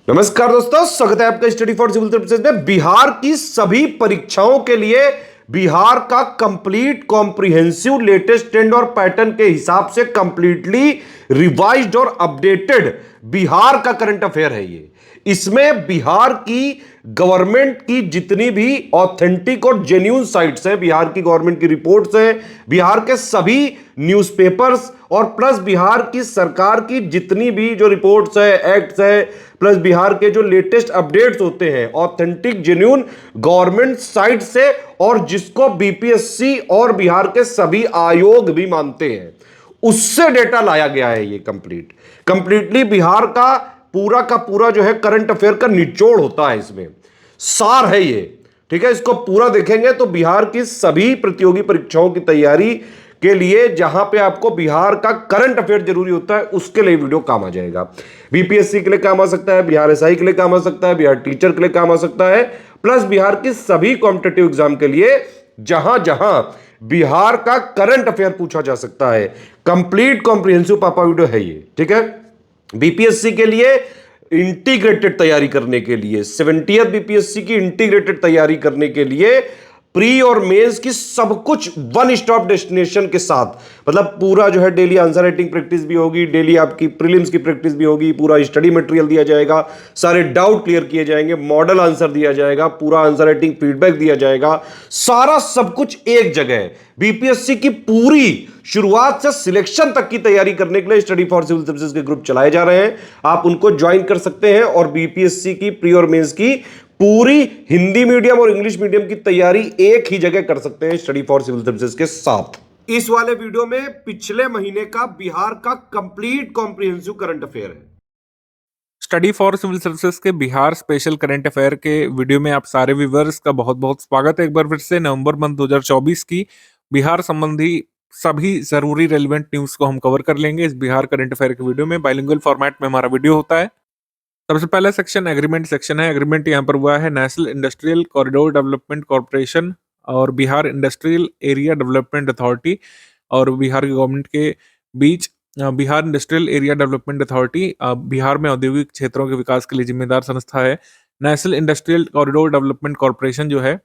नमस्कार दोस्तों, स्वागत है आपका स्टडी फॉर सिविल सर्विसेज में। बिहार की सभी परीक्षाओं के लिए बिहार का कंप्लीट कॉम्प्रिहेंसिव लेटेस्ट ट्रेंड और पैटर्न के हिसाब से कंप्लीटली रिवाइज्ड और अपडेटेड बिहार का करंट अफेयर है ये। इसमें बिहार की गवर्नमेंट की जितनी भी ऑथेंटिक और जेन्युइन साइट्स हैं, बिहार की गवर्नमेंट की रिपोर्ट्स हैं, बिहार के सभी न्यूज़पेपर्स और प्लस बिहार की सरकार की जितनी भी जो रिपोर्ट्स है, एक्ट्स है, प्लस बिहार के जो लेटेस्ट अपडेट्स होते हैं ऑथेंटिक जेन्युइन गवर्नमेंट साइट से, और जिसको बीपीएससी और बिहार के सभी आयोग भी मानते हैं, उससे डेटा लाया गया है। ये कंप्लीटली बिहार का पूरा जो है करंट अफेयर का निचोड़ होता है, इसमें सार है ये। ठीक है, इसको पूरा देखेंगे तो बिहार की सभी प्रतियोगी परीक्षाओं की तैयारी के लिए जहां पे आपको बिहार का करंट अफेयर जरूरी होता है, उसके लिए वीडियो काम आ जाएगा। बीपीएससी के लिए काम आ सकता है, बिहार एसआई के लिए काम आ सकता है, बिहार टीचर के लिए काम आ सकता है, प्लस बिहार की सभी कॉम्पिटेटिव एग्जाम के लिए जहां जहां बिहार का करंट अफेयर पूछा जा सकता है। कंप्लीट कॉम्प्रिहेंसिव पापा वीडियो है ये। ठीक है, बीपीएससी के लिए इंटीग्रेटेड तैयारी करने के लिए 70th बीपीएससी की इंटीग्रेटेड तैयारी करने के लिए प्री और मेंस की सब कुछ वन स्टॉप डेस्टिनेशन के साथ, मतलब पूरा जो है डेली आंसर राइटिंग प्रैक्टिस भी होगी, डेली आपकी प्रीलिम्स की प्रैक्टिस भी होगी, पूरा स्टडी मटेरियल दिया जाएगा, सारे डाउट क्लियर किए जाएंगे, मॉडल आंसर दिया जाएगा, पूरा आंसर राइटिंग फीडबैक दिया जाएगा, सारा सब कुछ एक जगह है। बीपीएससी की पूरी शुरुआत से सिलेक्शन तक की तैयारी करने के लिए स्टडी फॉर सिविल सर्विसेज के ग्रुप चलाए जा रहे हैं, आप उनको ज्वाइन कर सकते हैं और बीपीएससी की प्री और मेंस की पूरी हिंदी मीडियम और इंग्लिश मीडियम की तैयारी एक ही जगह कर सकते हैं स्टडी फॉर सिविल सर्विसेज के साथ। इस वाले वीडियो में पिछले महीने का बिहार का कंप्लीट कॉम्प्रिहेंसिव करंट अफेयर है। स्टडी फॉर सिविल सर्विसेज के बिहार स्पेशल करंट अफेयर के वीडियो में आप सारे व्यूअर्स का बहुत बहुत स्वागत है। एक बार फिर से नवंबर मंथ 2024 की बिहार संबंधी सभी जरूरी रेलिवेंट न्यूज को हम कवर कर लेंगे इस बिहार करंट अफेयर के वीडियो में। बाइलिंगुअल फॉर्मेट में हमारा वीडियो होता है। सबसे पहला सेक्शन एग्रीमेंट सेक्शन है। एग्रीमेंट यहाँ पर हुआ है national industrial corridor development corporation और Bihar industrial area development authority और बिहार की गवर्नमेंट के बीच। Bihar industrial area development authority Bihar में औद्योगिक क्षेत्रों के विकास के लिए जिम्मेदार संस्था है। National industrial corridor development corporation जो है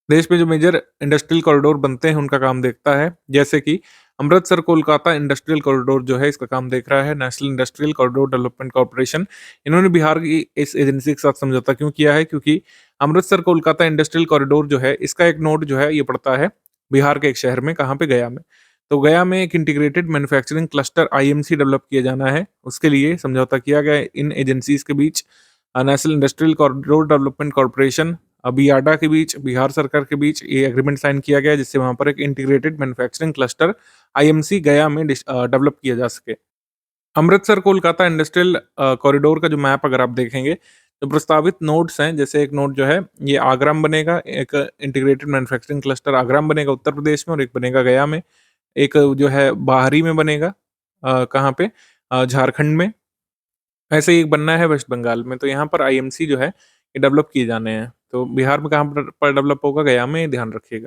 देश में जो मेजर इंडस्ट्रियल कॉरिडोर बनते हैं उनका काम देखता है, जैसे कि अमृतसर कोलकाता इंडस्ट्रियल कॉरिडोर जो है इसका काम देख रहा है national industrial corridor development corporation. इन्होंने बिहार की इस एजेंसी के साथ समझौता क्यों किया है? क्योंकि अमृतसर कोलकाता इंडस्ट्रियल कॉरिडोर जो है इसका एक नोड जो है ये पड़ता है बिहार के एक शहर में, कहाँ पे? गया में। तो गया में एक integrated manufacturing cluster IMC develop किया जाना है, उसके लिए समझौता किया गया है इन एजेंसीज के बीच। National industrial corridor development corporation BIADA के बीच, बिहार सरकार के बीच ये एग्रीमेंट साइन किया गया, जिससे वहां पर एक इंटीग्रेटेड मैन्युफैक्चरिंग क्लस्टर आईएमसी गया में डेवलप किया जा सके। अमृतसर कोलकाता इंडस्ट्रियल कॉरिडोर का जो मैप अगर आप देखेंगे तो प्रस्तावित नोड्स हैं, जैसे एक नोड जो है ये आगरा में बनेगा, एक इंटीग्रेटेड मैन्युफैक्चरिंग क्लस्टर आगरा में बनेगा उत्तर प्रदेश में, और एक बनेगा गया में, एक जो है बाहरी में बनेगा कहाँ पे? झारखंड में। ऐसे ही एक बनना है वेस्ट बंगाल में। तो यहाँ पर आईएमसी जो है ये डेवलप किए जाने हैं। तो बिहार में कहाँ पर डेवलप होगा? गया में, ध्यान रखिएगा।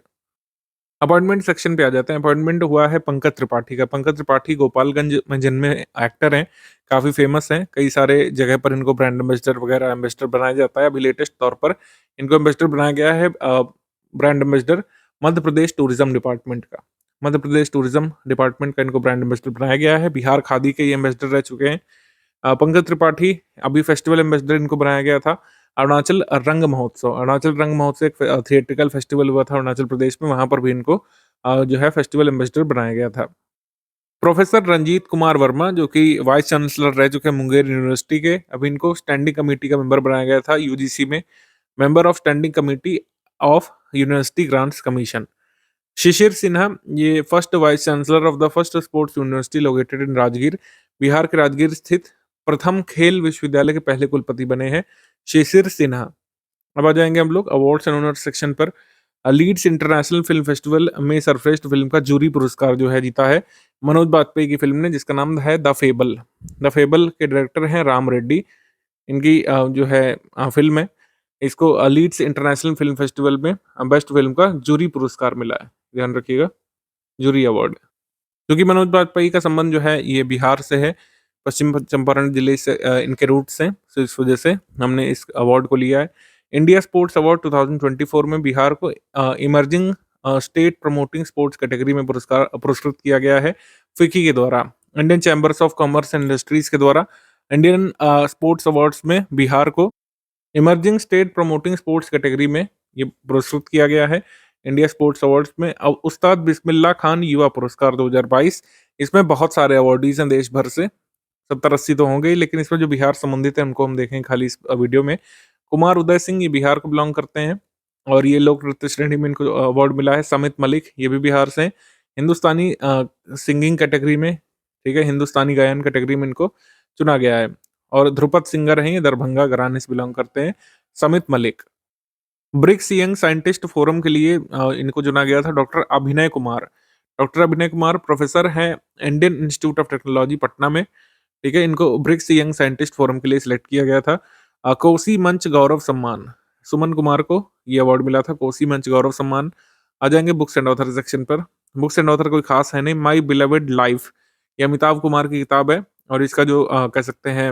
अपॉइंटमेंट सेक्शन पे आ जाते हैं। अपॉइंटमेंट हुआ है पंकज त्रिपाठी का। पंकज त्रिपाठी गोपालगंज में जन्मे एक्टर हैं, काफ़ी फेमस हैं, कई सारे जगह पर इनको ब्रांड एम्बेसडर वगैरह एम्बेसडर बनाया जाता है। अभी लेटेस्ट तौर पर इनको एम्बेसडर बनाया गया है, brand ambassador Madhya Pradesh tourism department का। मध्य प्रदेश टूरिज्म डिपार्टमेंट का इनको ब्रांड एम्बेसडर बनाया गया है। बिहार खादी के ये एम्बेसडर रह चुके हैं। पंकज त्रिपाठी अभी फेस्टिवल एम्बेसडर इनको बनाया गया था। अरुणाचल रंग महोत्सव एक थिएट्रिकल फेस्टिवल हुआ था अरुणाचल प्रदेश में, वहां पर भी इनको जो है फेस्टिवल एम्बेसडर बनाया गया था। प्रोफेसर रंजीत कुमार वर्मा जो कि वाइस चांसलर रह चुके हैं मुंगेर यूनिवर्सिटी के, अभी इनको स्टैंडिंग कमेटी का मेंबर बनाया गया था यूजीसी में, member of standing committee of university grants commission. Shishir Sinha ये first vice chancellor of the first sports university located in Rajgir, Bihar के राजगीर स्थित प्रथम खेल विश्वविद्यालय के पहले कुलपति बने हैं शिशिर सिन्हा। अब आ जाएंगे हम लोग अवार्ड्स एंड ऑनर्स सेक्शन पर। लीड्स इंटरनेशनल फिल्म फेस्टिवल में सरफेस्ट फिल्म का जूरी पुरस्कार जो है जीता है मनोज बाजपेयी की फिल्म ने, जिसका नाम है द फेबल। द फेबल के डायरेक्टर हैं राम रेड्डी। इनकी जो है फिल्म है, इसको लीड्स इंटरनेशनल फिल्म फेस्टिवल में बेस्ट फिल्म का जूरी पुरस्कार मिला है, ध्यान रखिएगा, जूरी अवार्ड। क्योंकि मनोज बाजपेयी का संबंध जो है ये बिहार से है, पश्चिम चंपारण जिले से इनके रूट्स हैं, तो इस वजह से हमने इस अवार्ड को लिया है। इंडिया स्पोर्ट्स अवार्ड 2024 में बिहार को emerging state promoting sports category में पुरस्कृत किया गया है फिक्की के द्वारा। Indian chambers of commerce and industries के द्वारा इंडियन स्पोर्ट्स अवार्ड्स में बिहार को emerging state promoting sports category में ये पुरस्कृत किया गया है। इंडिया स्पोर्ट्स अवार्ड्स में अब उस्ताद बिस्मिल्लाह खान युवा पुरस्कार 2022, इसमें बहुत सारे अवार्डीज हैं देश भर से, 70-80 तो होंगे ही, लेकिन इसमें जो बिहार संबंधित है उनको हम देखें खाली इस वीडियो में। कुमार उदय सिंह ये बिहार को बिलोंग करते हैं और ये लोक नृत्य श्रेणी में इनको अवार्ड मिला है। समित मलिक ये भी बिहार से हैं। हिंदुस्तानी सिंगिंग कैटेगरी में, ठीक है, हिंदुस्तानी गायन कैटेगरी में इनको चुना गया है। और ध्रुपद सिंगर हैं, ये दरभंगा घराने से बिलोंग करते हैं, Samit Malik. BRICS young scientist forum के लिए इनको चुना गया था डॉक्टर अभिनय कुमार। डॉक्टर अभिनय कुमार प्रोफेसर हैं Indian institute of technology Patna में, ठीक है। इनको ब्रिक्स यंग साइंटिस्ट फोरम के लिए सिलेक्ट किया गया था। कोसी मंच गौरव सम्मान, सुमन कुमार को ये अवार्ड मिला था, कोसी मंच गौरव सम्मान। आ जाएंगे बुक्स एंड ऑथर सेक्शन पर। बुक्स एंड ऑथर कोई खास है नहीं, माई बिलवेड लाइफ ये अमिताभ कुमार की किताब है और इसका जो कह सकते हैं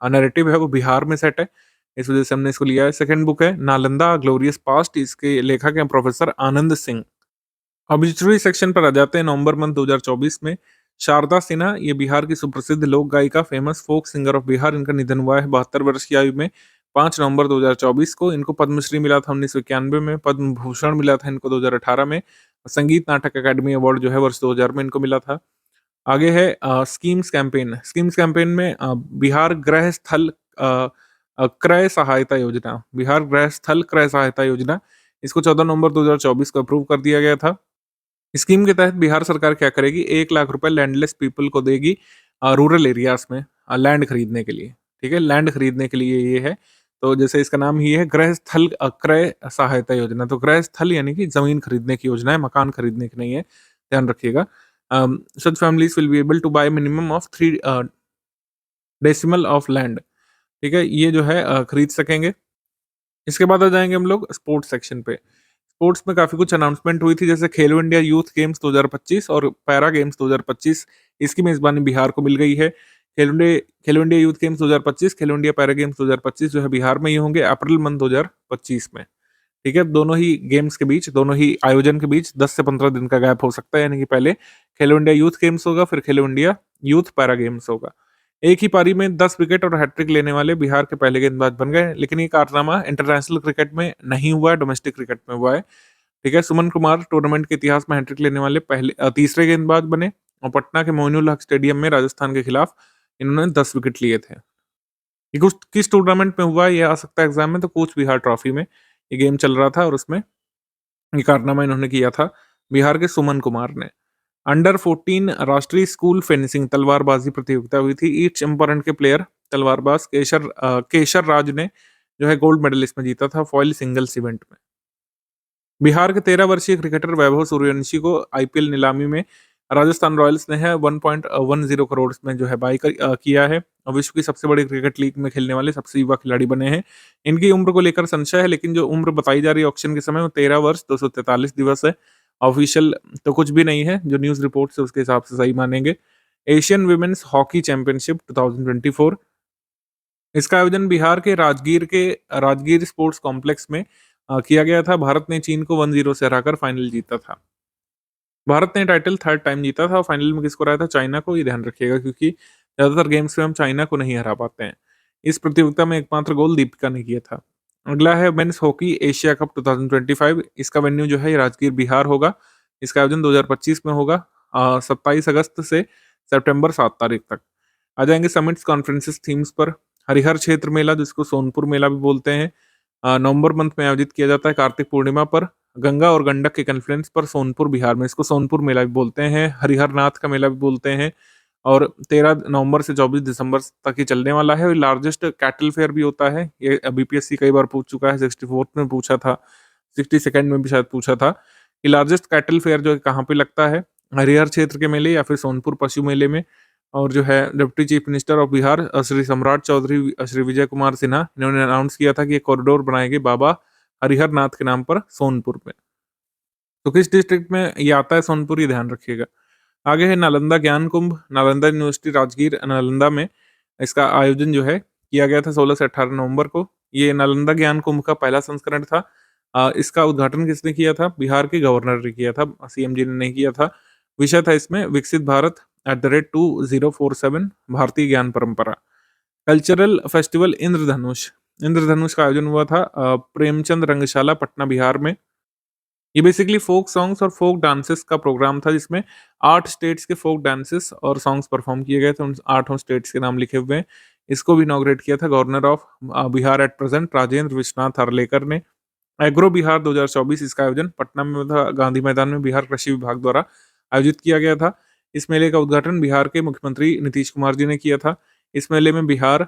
नैरेटिव है वो बिहार में सेट है, इस वजह से हमने इसको लिया है। सेकंड बुक है नालंदा ग्लोरियस पास्ट, इसके लेखक हैं professor Anand Singh. Objective section पर आ जाते हैं। नवंबर मंथ 2024 में शारदा सिन्हा ये बिहार की सुप्रसिद्ध लोक गायिका, famous folk singer of Bihar, इनका निधन हुआ है 72 वर्ष की आयु में 5 नवंबर 2024 को। इनको पद्मश्री मिला था 1991 में, पद्म भूषण मिला था इनको 2018 में, संगीत नाटक अकादमी अवार्ड जो है वर्ष 2000 में इनको मिला था। आगे है स्कीम्स कैंपेन। स्कीम्स कैंपेन में बिहार गृह स्थल क्रय सहायता योजना, बिहार गृह स्थल क्रय सहायता योजना, इसको 14 नवंबर 2024 को अप्रूव कर दिया गया था। स्कीम के तहत बिहार सरकार क्या करेगी, 1 लाख रुपए लैंडलेस पीपल को देगी रूरल एरियाज में लैंड खरीदने के लिए, ठीक है, लैंड खरीदने के लिए ये है। तो जैसे इसका नाम ही है गृह स्थल क्रय सहायता योजना, तो गृह स्थल यानी कि जमीन खरीदने की योजना है, मकान खरीदने की नहीं है, ध्यान रखिएगा। such families will be able to buy minimum of 3 decimal of land, ठीक है, ये जो है खरीद सकेंगे। इसके बाद आ जाएंगे हम लोग स्पोर्ट्स सेक्शन पे। स्पोर्ट्स में काफी कुछ अनाउंसमेंट हुई थी, जैसे खेलो इंडिया यूथ गेम्स 2025 और पैरा गेम्स 2025, इसकी मेजबानी बिहार को मिल गई है। खेलो इंडिया यूथ गेम्स 2025, खेलो इंडिया पैरा गेम्स 2025 जो है बिहार में ही होंगे अप्रैल मंथ 2025 में, ठीक है। दोनों ही गेम्स के बीच, दोनों ही आयोजन के बीच 10 से 15 दिन का गैप हो सकता है, यानी कि पहले खेलो इंडिया यूथ गेम्स होगा, फिर खेलो इंडिया यूथ पैरा गेम्स होगा। एक ही पारी में 10 विकेट और हैट्रिक लेने वाले बिहार के पहले गेंदबाज बन गए, लेकिन ये कारनामा इंटरनेशनल क्रिकेट में नहीं हुआ है, डोमेस्टिक क्रिकेट में हुआ है, ठीक है। सुमन कुमार टूर्नामेंट के इतिहास में हैट्रिक लेने वाले पहले तीसरे गेंदबाज बने और पटना के मोइनुल हक स्टेडियम में राजस्थान के खिलाफ इन्होंने 10 विकेट लिए थे। ये कुछ किस टूर्नामेंट में हुआ ये आ सकता है एग्जाम में, तो कूच बिहार ट्रॉफी में ये गेम चल रहा था और उसमें ये कारनामा इन्होंने किया था बिहार के सुमन कुमार ने। अंडर 14 राष्ट्रीय स्कूल फेंसिंग तलवारबाजी प्रतियोगिता हुई थी। ईस्ट चंपारण के प्लेयर तलवारबाज केशर राज ने जो है गोल्ड मेडल इसमें जीता था फॉइल सिंगल्स इवेंट में। बिहार के 13 वर्षीय क्रिकेटर वैभव सूर्यवंशी को आईपीएल नीलामी में राजस्थान रॉयल्स ने है 1.10 करोड़ में जो है बाई किया है और विश्व की सबसे बड़ी क्रिकेट लीग में खेलने वाले सबसे युवा खिलाड़ी बने हैं। इनकी उम्र को लेकर संशय है, लेकिन जो उम्र बताई जा रही है ऑक्शन के समय वो 13 वर्ष 243 दिवस है। ऑफिशियल तो कुछ भी नहीं है, जो न्यूज रिपोर्ट से उसके हिसाब से सही मानेंगे। एशियन वुमेन्स हॉकी चैंपियनशिप 2024, इसका आयोजन बिहार के राजगीर स्पोर्ट्स कॉम्प्लेक्स में किया गया था। भारत ने चीन को 1-0 से हराकर फाइनल जीता था। भारत ने टाइटल थर्ड टाइम जीता था और फाइनल में किसको हराया था, चाइना को, ये ध्यान रखिएगा क्योंकि ज्यादातर गेम्स में हम चाइना को नहीं हरा पाते हैं। इस प्रतियोगिता में एकमात्र गोल दीपिका ने किया था। अगला है मेंस हॉकी एशिया कप 2025, इसका वेन्यू जो है राजगीर बिहार होगा। इसका आयोजन 2025 में होगा 27 अगस्त से सितंबर 7 तारीख तक। आ जाएंगे समिट्स कॉन्फ्रेंसेस थीम्स पर। हरिहर क्षेत्र मेला जिसको सोनपुर मेला भी बोलते हैं, नवंबर मंथ में आयोजित किया जाता है कार्तिक पूर्णिमा पर। गंगा और गंडक के कन्फ्लुएंस पर सोनपुर बिहार में, इसको सोनपुर मेला भी बोलते हैं, हरिहर नाथ का मेला भी बोलते हैं। और 13 नवंबर से 24 दिसंबर तक ही चलने वाला है। लार्जेस्ट कैटल फेयर भी होता है, ये बीपीएससी कई बार पूछ चुका है, 64th में पूछा था, 62nd में भी शायद पूछा था कि लार्जेस्ट कैटल फेयर जो है कहाँ पे लगता है, हरिहर क्षेत्र के मेले या फिर सोनपुर पशु मेले में। और जो है deputy chief minister of Bihar Shri सम्राट चौधरी श्री विजय कुमार सिन्हा, इन्होंने अनाउंस किया था कि एक कॉरिडोर बनाएंगे बाबा हरिहर नाथ के नाम पर सोनपुर में। तो किस डिस्ट्रिक्ट में ये आता है सोनपुर, ये ध्यान रखिएगा। आगे है नालंदा ज्ञान कुंभ, नालंदा यूनिवर्सिटी राजगीर नालंदा में इसका आयोजन जो है किया गया था 16 से 18 नवंबर को। ये नालंदा ज्ञान कुंभ का पहला संस्करण था। इसका उद्घाटन किसने किया था? बिहार के गवर्नर ने किया था, सीएम जी ने नहीं किया था। विषय था इसमें विकसित भारत @2047 भारतीय ज्ञान परंपरा। कल्चरल फेस्टिवल इंद्रधनुष, इंद्रधनुष का आयोजन हुआ था प्रेमचंद रंगशाला पटना बिहार में। ये बेसिकली फोक सॉन्ग्स और फोक डांसेस का प्रोग्राम था जिसमें 8 स्टेट्स के फोक डांसेस और सॉन्ग्स परफॉर्म किए गए थे। उन 8 स्टेट्स के नाम लिखे हुए हैं। इसको भी इनॉग्रेट किया था governor of Bihar at present Rajendra Vishwanath Harlekar ने। एग्रो बिहार 2024 इसका आयोजन पटना में था, गांधी मैदान में बिहार कृषि विभाग द्वारा आयोजित किया गया था। इस मेले का उद्घाटन बिहार के मुख्यमंत्री नीतीश कुमार जी ने किया था। इस मेले में बिहार,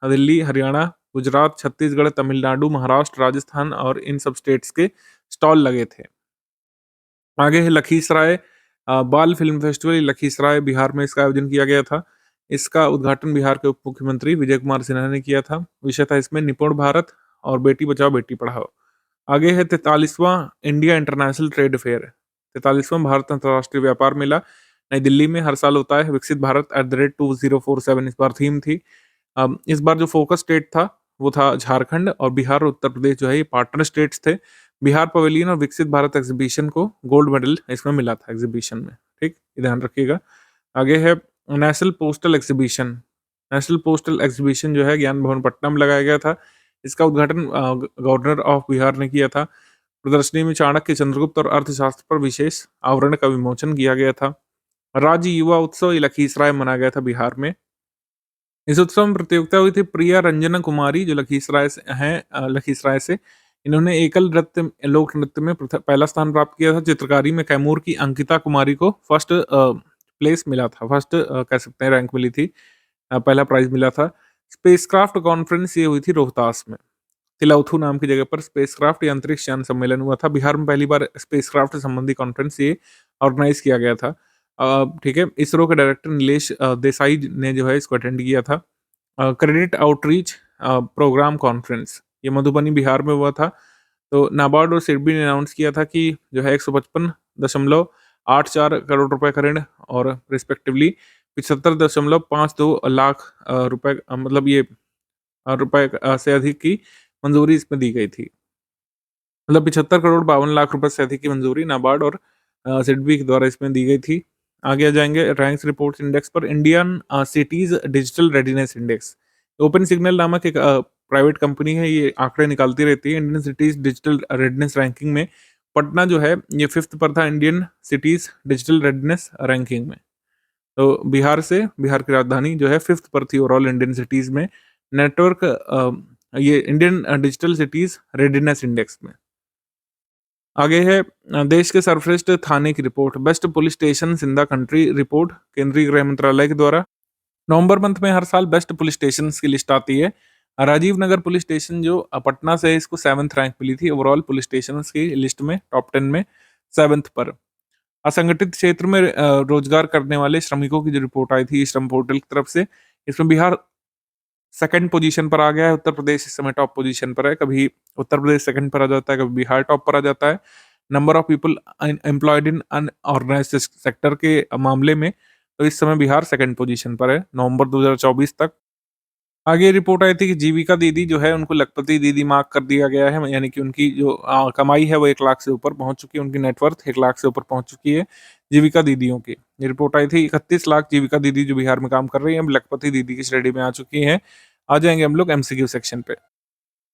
दिल्ली, हरियाणा, गुजरात, छत्तीसगढ़, तमिलनाडु, महाराष्ट्र, राजस्थान और इन सब स्टेट्स के स्टॉल लगे थे। आगे है लखीसराय बाल फिल्म फेस्टिवल। लखीसराय बिहार में इसका आयोजन किया गया था। इसका उद्घाटन बिहार के उप मुख्यमंत्री विजय कुमार सिन्हा ने किया था। विषय था इसमें निपुण भारत और बेटी बचाओ बेटी पढ़ाओ। आगे है 43वां इंडिया इंटरनेशनल ट्रेड फेयर। 43वां भारत अंतर्राष्ट्रीय व्यापार मेला नई दिल्ली में हर साल होता है। विकसित भारत @2047 इस बार थीम थी। इस बार जो फोकस स्टेट था वो था झारखंड और बिहार और उत्तर प्रदेश जो है ये पार्टनर स्टेट्स थे। बिहार पवेलियन और विकसित भारत एग्जीबिशन को गोल्ड मेडल इसमें मिला था एग्जीबिशन में। ठीक, ये ध्यान रखिएगा। आगे है national postal exhibition. National postal exhibition जो है ज्ञान भवन पटना में लगाया गया था। इसका उद्घाटन गवर्नर ऑफ बिहार ने किया था। प्रदर्शनी में चाणक्य, चंद्रगुप्त और अर्थशास्त्र पर विशेष आवरण का विमोचन किया गया था। राज्य युवा उत्सव ये लखीसराय मनाया गया था बिहार में। इस उत्सव में प्रतियोगिता हुई थी। प्रिया रंजना कुमारी जो लखीसराय से हैं, लखीसराय से, इन्होंने एकल नृत्य लोक नृत्य में पहला स्थान प्राप्त किया था। चित्रकारी में कैमूर की अंकिता कुमारी को फर्स्ट प्लेस मिला था, फर्स्ट कह सकते हैं रैंक मिली थी, पहला प्राइज मिला था। स्पेसक्राफ्ट कॉन्फ्रेंस ये हुई थी रोहतास में। तिलौथू नाम की जगह पर स्पेसक्राफ्ट या अंतरिक्ष यान सम्मेलन हुआ था। बिहार में पहली बार स्पेसक्राफ्ट संबंधी कॉन्फ्रेंस ये ऑर्गेनाइज किया गया था। ठीक है, इसरो के डायरेक्टर नीलेश देसाई ने जो है इसको अटेंड किया था। क्रेडिट आउटरीच प्रोग्राम कॉन्फ्रेंस ये मधुबनी बिहार में हुआ था। तो नाबार्ड और सिडबी ने अनाउंस किया था कि जो है 155.84 करोड़ रुपए का ऋण और रिस्पेक्टिवली 75.52 लाख रुपए मतलब ये रुपए से अधिक की मंजूरी इसमें दी गई थी। मतलब 75 करोड़ 52 लाख रुपए से अधिक की मंजूरी नाबार्ड और सिडबी के द्वारा इसमें दी गई थी। आगे आ जाएंगे रैंक्स रिपोर्ट्स इंडेक्स पर। Indian cities digital readiness index, open signal नामक एक प्राइवेट कंपनी है, ये आंकड़े निकालती रहती है। Indian cities digital readiness ranking में पटना जो है ये 5th पर था Indian cities digital readiness ranking में। तो बिहार की राजधानी जो है 5th पर थी ओवरऑल इंडियन सिटीज में। नेटवर्क ये Indian digital cities readiness index में। आगे है देश के सर्वश्रेष्ठ थाने की report, best police station in the country report, केंद्रीय गृह मंत्रालय के द्वारा। नवंबर मंथ में हर साल बेस्ट पुलिस स्टेशन की लिस्ट आती है। राजीव नगर पुलिस स्टेशन जो पटना से है, इसको 7th रैंक मिली थी ओवरऑल पुलिस स्टेशन की लिस्ट में, टॉप 10 में 7th पर। असंगठित क्षेत्र में रोजगार करने वाले श्रमिकों की जो रिपोर्ट आई थी श्रम पोर्टल की तरफ से, इसमें बिहार सेकंड पोजीशन पर आ गया है। उत्तर प्रदेश इस समय टॉप पोजीशन पर है। कभी उत्तर प्रदेश सेकंड पर आ जाता है, कभी बिहार टॉप पर आ जाता है। Number of people employed in unorganised sector के मामले में तो इस समय बिहार सेकंड पोजीशन पर है नवंबर 2024 तक। आगे रिपोर्ट आई थी कि जीविका दीदी जो है उनको लखपति दीदी मार्क कर दिया गया है, यानी कि उनकी जो कमाई है वो 1 लाख से ऊपर पहुंच चुकी है, उनकी नेटवर्थ 1 लाख से ऊपर पहुंच चुकी है जीविका दीदियों की। ये रिपोर्ट आई थी 31 लाख जीविका दीदी जो बिहार में काम कर रही है अब लखपति दीदी की श्रेणी में आ चुकी हैं। आ जाएंगे हम लोग एमसीक्यू सेक्शन पे।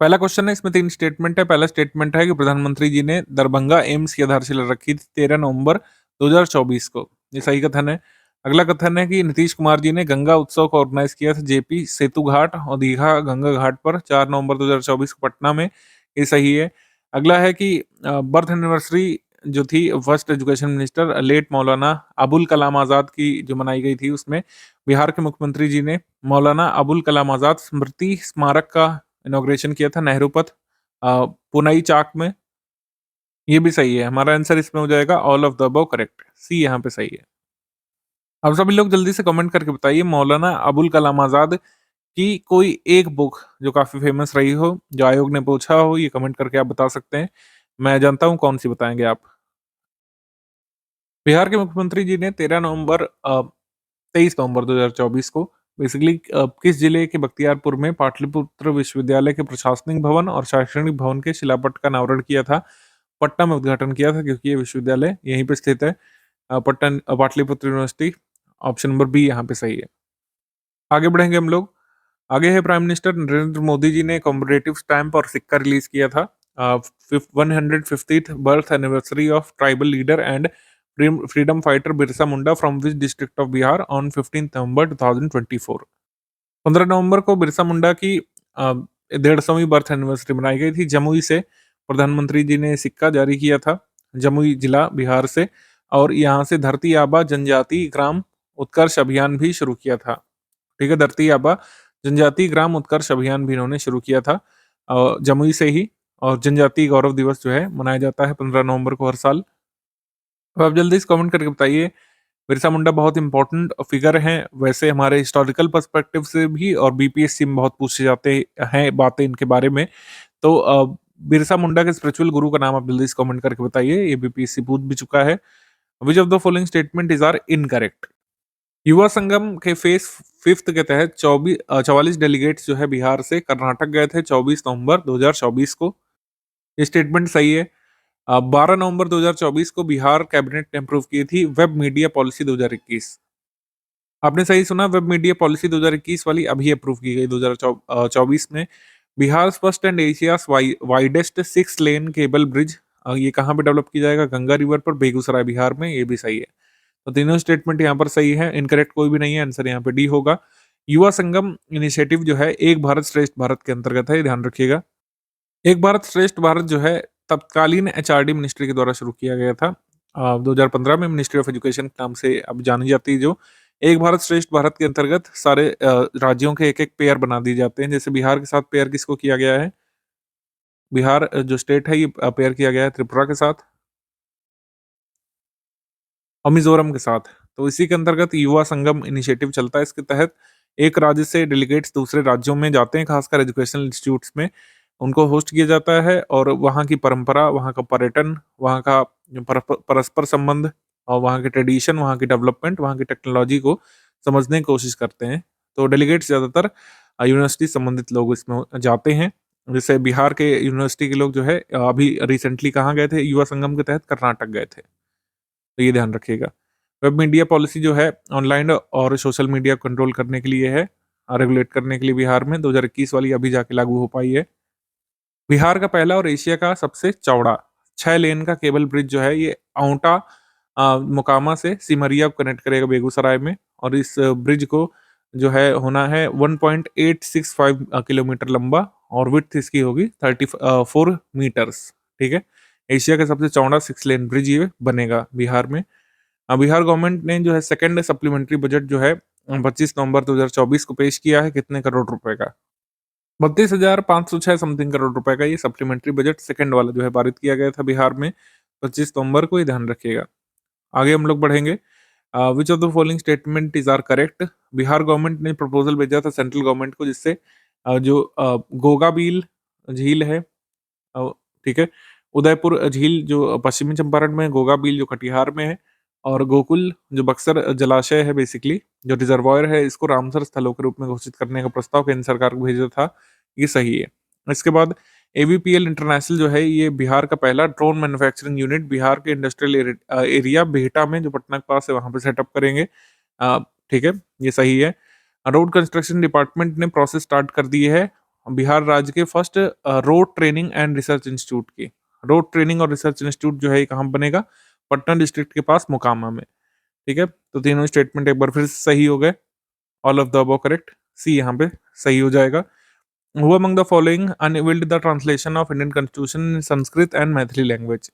पहला क्वेश्चन है, इसमें 3 स्टेटमेंट है। पहला स्टेटमेंट है कि प्रधानमंत्री जी ने दरभंगा एम्स की आधारशिला रखी थी 13 नवंबर 2024 को, ये सही कथन है। अगला कथन है कि नीतीश कुमार जी ने गंगा उत्सव को ऑर्गेनाइज किया था जेपी सेतु घाट और दीघा गंगा घाट पर 4 नवंबर 2024 को पटना में, ये सही है। अगला है कि बर्थ एनिवर्सरी जो थी first education minister late Maulana Abul Kalam Azad की जो मनाई गई थी, उसमें बिहार के मुख्यमंत्री जी ने मौलाना अबुल कलाम आज़ाद स्मृति स्मारक का इनॉग्रेशन किया था नेहरू पथ पुनई चाक में, ये भी सही है। हमारा आंसर इसमें हो जाएगा all of the above correct, C यहाँ पे सही है। अब सभी लोग जल्दी से कमेंट करके बताइए मौलाना अबुल कलाम आज़ाद की कोई एक बुक जो काफ़ी फेमस रही हो, जो आयोग ने पूछा हो, ये कमेंट करके आप बता सकते हैं। मैं जानता हूँ कौन सी बताएँगे आप। बिहार के मुख्यमंत्री जी ने 23 नवंबर 2024 को बेसिकली किस जिले के बख्तियारपुर में पाटलिपुत्र विश्वविद्यालय के प्रशासनिक भवन और शैक्षणिक भवन के शिलापट का अनावरण किया था? पटना में उद्घाटन किया था क्योंकि ये विश्वविद्यालय यहीं पे स्थित है। Pataliputra university. Option number B यहाँ पे सही है। आगे बढ़ेंगे हम लोग। आगे है प्राइम मिनिस्टर नरेंद्र मोदी जी ने कॉम्मेमोरेटिव स्टैम्प और सिक्का रिलीज किया था। 150th birth anniversary of tribal leader and freedom fighter Birsa Munda from which district of Bihar on 15 नवंबर 2024। 15 नवंबर को बिरसा मुंडा की 150वीं बर्थ एनिवर्सरी मनाई गई थी। जमुई से प्रधानमंत्री जी ने सिक्का जारी किया था, जमुई जिला बिहार से, और यहाँ से धरती आबा जनजाति ग्राम उत्कर्ष अभियान भी शुरू किया था। ठीक है, धरती आबा जनजाति ग्राम उत्कर्ष अभियान भी इन्होंने शुरू किया था जमुई से ही। और जनजाति गौरव दिवस जो है मनाया जाता है 15 नवंबर को हर साल। तो आप जल्दी से कमेंट करके बताइए, बिरसा मुंडा बहुत इंपॉर्टेंट फिगर हैं वैसे हमारे हिस्टोरिकल पर्सपेक्टिव से भी, और बीपीएससी में बहुत पूछे जाते हैं बातें इनके बारे में। तो बिरसा मुंडा के स्पिरिचुअल गुरु का नाम आप जल्दी से कमेंट करके बताइए, ये बीपीएससी पूछ भी चुका है। Which of the following statement is are incorrect? Yuva Sangam के फेज 5 के तहत 44 डेलीगेट्स जो है बिहार से कर्नाटक गए थे 24 नवंबर 2024 को। ये स्टेटमेंट सही है। 12 नवंबर 2024 को बिहार कैबिनेट ने अप्रूव की थी वेब मीडिया पॉलिसी 2021। आपने सही सुना, वेब मीडिया पॉलिसी 2021 वाली अभी अप्रूव की गई 2024 में। Bihar first and Asia's widest 6 lane cable bridge, ये कहाँ पे डेवलप किया जाएगा? गंगा रिवर पर, बेगूसराय बिहार में। ये भी सही है। तो तीनों स्टेटमेंट यहाँ पर सही है, इनकरेक्ट कोई भी नहीं है। आंसर यहाँ पे डी होगा। युवा संगम इनिशिएटिव जो है एक भारत श्रेष्ठ भारत के अंतर्गत है, ये ध्यान रखिएगा। एक भारत श्रेष्ठ भारत जो है तत्कालीन एचआरडी मिनिस्ट्री के द्वारा शुरू किया गया था। 2015 में मिनिस्ट्री ऑफ एजुकेशन के नाम से अब जानी जाती है। जो एक भारत श्रेष्ठ भारत के अंतर्गत सारे राज्यों के एक एक पेयर बना दिए जाते हैं। जैसे बिहार के साथ पेयर किसको किया गया है? बिहार जो स्टेट है ये पेयर किया गया है त्रिपुरा के साथ और मिजोरम के साथ। तो इसी के अंतर्गत युवा संगम इनिशिएटिव चलता है। इसके तहत एक राज्य से डेलीगेट्स दूसरे राज्यों में जाते हैं, खासकर एजुकेशनल इंस्टीट्यूट्स में उनको होस्ट किया जाता है, और वहाँ की परंपरा, वहाँ का पर्यटन, वहाँ का परस्पर संबंध, और वहाँ के ट्रेडिशन, वहाँ की डेवलपमेंट, वहाँ की टेक्नोलॉजी को समझने की कोशिश करते हैं। तो डेलीगेट्स ज़्यादातर यूनिवर्सिटी संबंधित लोग इसमें जाते हैं। जैसे बिहार के यूनिवर्सिटी के लोग जो है अभी रिसेंटली कहाँ गए थे युवा संगम के तहत? कर्नाटक गए थे। तो ये ध्यान रखिएगा। वेब मीडिया पॉलिसी जो है ऑनलाइन और सोशल मीडिया कंट्रोल करने के लिए है, रेगुलेट करने के लिए बिहार में 2021 वाली अभी जाके लागू हो पाई है। बिहार का पहला और एशिया का सबसे चौड़ा 6 लेन का केबल ब्रिज जो है ये औंटा मोकामा से सिमरिया को कनेक्ट करेगा बेगूसराय में, और इस ब्रिज को जो है होना है 1.865 किलोमीटर लंबा, और विड्थ इसकी होगी 34 मीटर्स। ठीक है, एशिया का सबसे चौड़ा 6 लेन ब्रिज ये बनेगा बिहार में। बिहार गवर्नमेंट ने जो है सेकंड सप्लीमेंट्री बजट जो है 25 नवंबर 2024 को पेश किया है। कितने करोड़ रुपए का? 32,506 समथिंग करोड़ रुपए का ये सप्लीमेंट्री बजट सेकंड वाला जो है पारित किया गया था बिहार में 25 नवंबर को, ये ध्यान रखिएगा। आगे हम लोग बढ़ेंगे। Which of the following statement is are correct? Bihar government ने प्रपोजल भेजा था सेंट्रल गवर्नमेंट को, जिससे जो गोगाबील झील है, ठीक है, उदयपुर झील जो पश्चिमी चंपारण में है, गोगाबील जो कटिहार में है, और गोकुल जो बक्सर जलाशय है बेसिकली जो रिजर्वायर है, इसको रामसर स्थलों के रूप में घोषित करने का प्रस्ताव केंद्र सरकार को भेजा था। ये सही है। इसके बाद एवीपीएल इंटरनेशनल जो है ये बिहार का पहला ड्रोन मैन्युफैक्चरिंग यूनिट बिहार के इंडस्ट्रियल एरिया बिहटा में जो पटना के पास है वहां पे सेटअप करेंगे। ठीक है, ये सही है। रोड कंस्ट्रक्शन डिपार्टमेंट ने प्रोसेस स्टार्ट कर दी है बिहार राज्य के first road training and research institute की। रोड ट्रेनिंग और रिसर्च इंस्टीट्यूट जो है ये कहाँ बनेगा? पटना डिस्ट्रिक्ट के पास मोकामा में। ठीक है, तो तीनों स्टेटमेंट एक बार फिर से सही हो गए। All of the above correct, C यहाँ पे सही हो जाएगा। Who among the following unveiled the translation of Indian constitution in Sanskrit and Maithili language?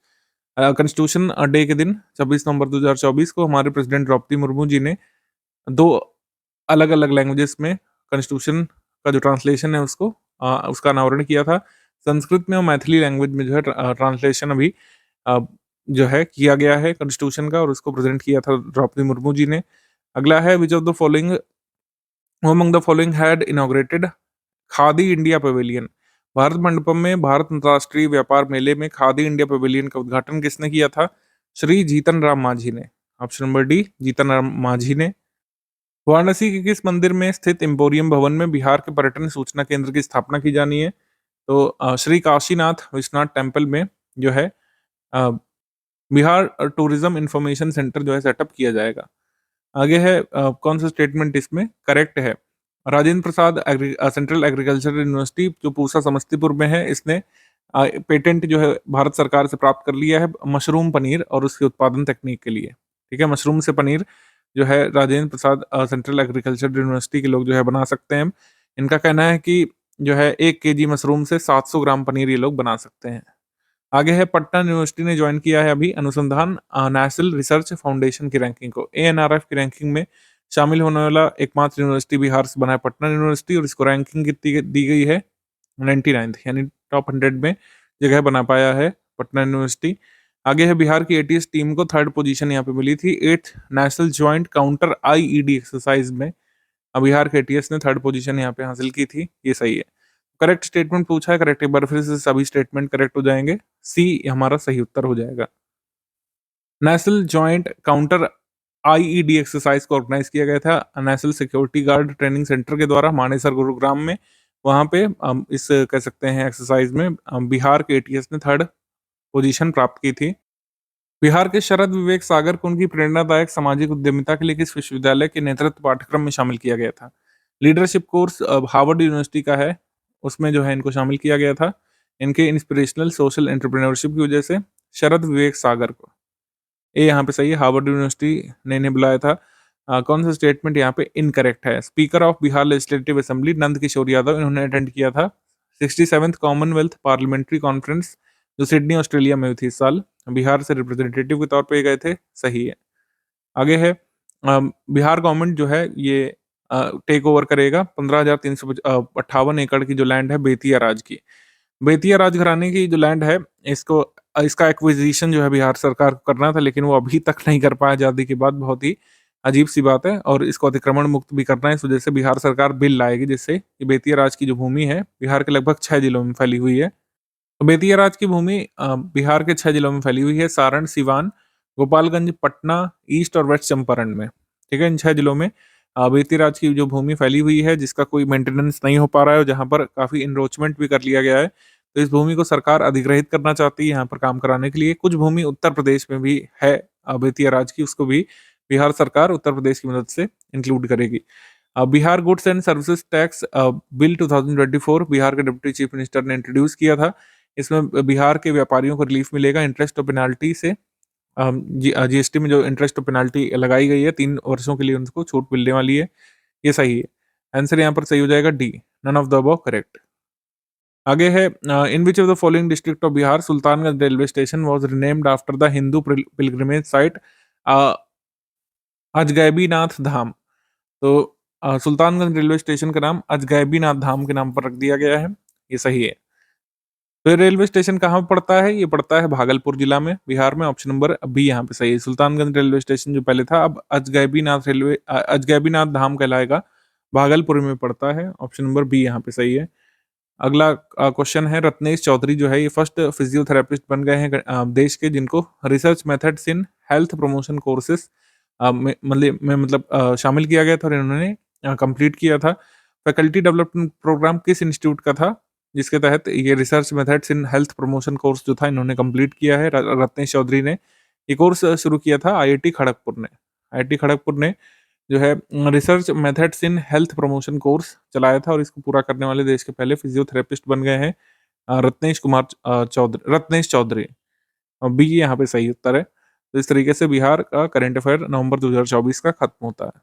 Constitution day के दिन 26 नवंबर 2024 को हमारे प्रेसिडेंट द्रौपदी मुर्मू जी ने 2 अलग अलग लैंग्वेजेस में कॉन्स्टिट्यूशन का जो ट्रांसलेशन है उसका अनावरण किया था। संस्कृत में और मैथिली लैंग्वेज में जो है ट्रांसलेशन अभी जो है किया गया है कॉन्स्टिट्यूशन का, और उसको प्रेजेंट किया था द्रौपदी मुर्मू जी ने। अगला है which of the following among the following had inaugurated khadi India pavilion? Bharat Mandapam में भारत अंतर्राष्ट्रीय व्यापार मेले में खादी इंडिया पवेलियन का उद्घाटन किसने किया था? श्री जीतन राम मांझी ने। Option number D Jitan Ram Manjhi ने। वाराणसी के किस मंदिर में स्थित एम्पोरियम भवन में बिहार के पर्यटन सूचना केंद्र की स्थापना की जानी है? तो श्री काशीनाथ विश्वनाथ टेम्पल में जो है अ, बिहार टूरिज्म इंफॉर्मेशन सेंटर जो है सेटअप किया जाएगा। आगे है कौन सा स्टेटमेंट इसमें करेक्ट है? Rajendra Prasad central agricultural university जो पूसा समस्तीपुर में है, इसने पेटेंट जो है भारत सरकार से प्राप्त कर लिया है मशरूम पनीर और उसके उत्पादन तकनीक के लिए। ठीक है, मशरूम से पनीर जो है Rajendra Prasad central agriculture university के लोग जो है बना सकते हैं। इनका कहना है कि जो है 1 केजी मशरूम से 700 ग्राम पनीर ये लोग बना सकते हैं। आगे है पटना यूनिवर्सिटी ने ज्वाइन किया है अभी अनुसंधान नेशनल रिसर्च फाउंडेशन की रैंकिंग को। एएनआरएफ की रैंकिंग में शामिल होने वाला एकमात्र यूनिवर्सिटी बिहार से बना है पटना यूनिवर्सिटी, और इसको रैंकिंग कितनी दी गई है? 99th, यानी टॉप 100 में जगह बना पाया है पटना यूनिवर्सिटी। आगे है बिहार की एटीएस टीम को 3rd पोजीशन यहाँ पे मिली थी 8th national joint counter IED exercise में। बिहार के एटीएस ने 3rd पोजीशन यहाँ पे हासिल की थी, ये सही है। करेक्ट स्टेटमेंट पूछा है, करेक्ट एक बार फिर से सभी स्टेटमेंट करेक्ट हो जाएंगे, सी हमारा सही उत्तर हो जाएगा। National joint counter IED exercise को ऑर्गेनाइज किया गया था national security guard training centre के द्वारा मानेसर गुरुग्राम में। वहां पे इस कह सकते हैं एक्सरसाइज में बिहार के एटीएस ने 3rd पोजीशन प्राप्त की थी। बिहार के शरद विवेक सागर को उनकी प्रेरणादायक सामाजिक उद्यमिता के लिए किस विश्वविद्यालय के नेतृत्व पाठ्यक्रम में शामिल किया गया था? लीडरशिप कोर्स हार्वर्ड यूनिवर्सिटी का है, उसमें जो है इनको शामिल किया गया था इनके इंस्पिरेशनल सोशल एंटरप्रेन्योरशिप की वजह से। शरद विवेक सागर को ये यहाँ पे सही है, हार्वर्ड यूनिवर्सिटी ने इन्हें बुलाया था। कौन सा स्टेटमेंट यहाँ पे इनकरेक्ट है? Speaker of Bihar legislative assembly Nand Kishore Yadav इन्होंने अटेंड किया था 67th कॉमनवेल्थ पार्लियामेंट्री कॉन्फ्रेंस जो सिडनी ऑस्ट्रेलिया में हुई थी इस साल। बिहार से रिप्रेजेंटेटिव के तौर पे गए थे, सही है। आगे है बिहार गवर्नमेंट जो है ये टेक ओवर करेगा 15,358 एकड़ की जो लैंड है बेतिया राज की। बेतिया राज घराने की जो लैंड है इसको इसका एक्विजिशन जो है बिहार सरकार को करना था, लेकिन वो अभी तक नहीं कर पाया आज़ादी के बाद। बहुत ही अजीब सी बात है, और इसको अतिक्रमण मुक्त भी करना है। इस वजह से बिहार सरकार बिल लाएगी जिससे ये बेतिया राज की जो भूमि है बिहार के लगभग 6 जिलों में फैली हुई है। तो बेतिया राज की भूमि बिहार के 6 जिलों में फैली हुई है, सारण, सिवान, गोपालगंज, पटना, ईस्ट और वेस्ट चंपारण में। ठीक है, इन 6 जिलों में बेतिया राज की जो भूमि फैली हुई है जिसका कोई मेंटेनेंस नहीं हो पा रहा है और जहाँ पर काफ़ी इनरोचमेंट भी कर लिया गया है, तो इस भूमि को सरकार अधिग्रहित करना चाहती है यहाँ पर काम कराने के लिए। कुछ भूमि उत्तर प्रदेश में भी है बेतिया राज की, उसको भी बिहार सरकार उत्तर प्रदेश की मदद से इंक्लूड करेगी। Bihar goods and services tax bill 2024 Bihar के डिप्टी चीफ मिनिस्टर ने इंट्रोड्यूस किया था। इसमें बिहार के व्यापारियों को रिलीफ मिलेगा इंटरेस्ट और पेनाल्टी से। जीएसटी में जो इंटरेस्ट और पेनाल्टी लगाई गई है 3 वर्षों के लिए उनको छूट मिलने वाली है, ये सही है। आंसर यहाँ पर सही हो जाएगा D, none of the above correct. आगे है in which of the following district of Bihar Sultanganj railway station was renamed after the Hindu pilgrimage site Ajgaibinath Dham. तो सुल्तानगंज रेलवे स्टेशन का नाम अजगैबीनाथ धाम के नाम पर रख दिया गया है, ये सही है। तो ये रेलवे स्टेशन कहाँ पे पड़ता है? ये पड़ता है भागलपुर जिला में, बिहार में। ऑप्शन नंबर बी यहाँ पे सही है। सुल्तानगंज रेलवे स्टेशन जो पहले था अब अजगैबीनाथ धाम कहलाएगा, भागलपुर में पड़ता है। ऑप्शन नंबर बी यहाँ पे सही है। अगला क्वेश्चन है, रत्नेश चौधरी जो है ये फर्स्ट फिजियोथेरेपिस्ट बन गए हैं देश के जिनको research methods in health promotion courses शामिल किया गया था और इन्होंने कंप्लीट किया था। फैकल्टी डेवलपमेंट प्रोग्राम किस इंस्टीट्यूट का था जिसके तहत ये research methods in health promotion course जो था इन्होंने कंप्लीट किया है? रत्नेश चौधरी ने ये कोर्स शुरू किया था आईआईटी खड़गपुर ने। आईआईटी खड़गपुर ने जो है research methods in health promotion course चलाया था और इसको पूरा करने वाले देश के पहले फिजियोथेरेपिस्ट बन गए हैं रत्नेश चौधरी। बी यहाँ पे सही उत्तर है। तो इस तरीके से बिहार का करंट अफेयर नवंबर 2024 का खत्म होता है।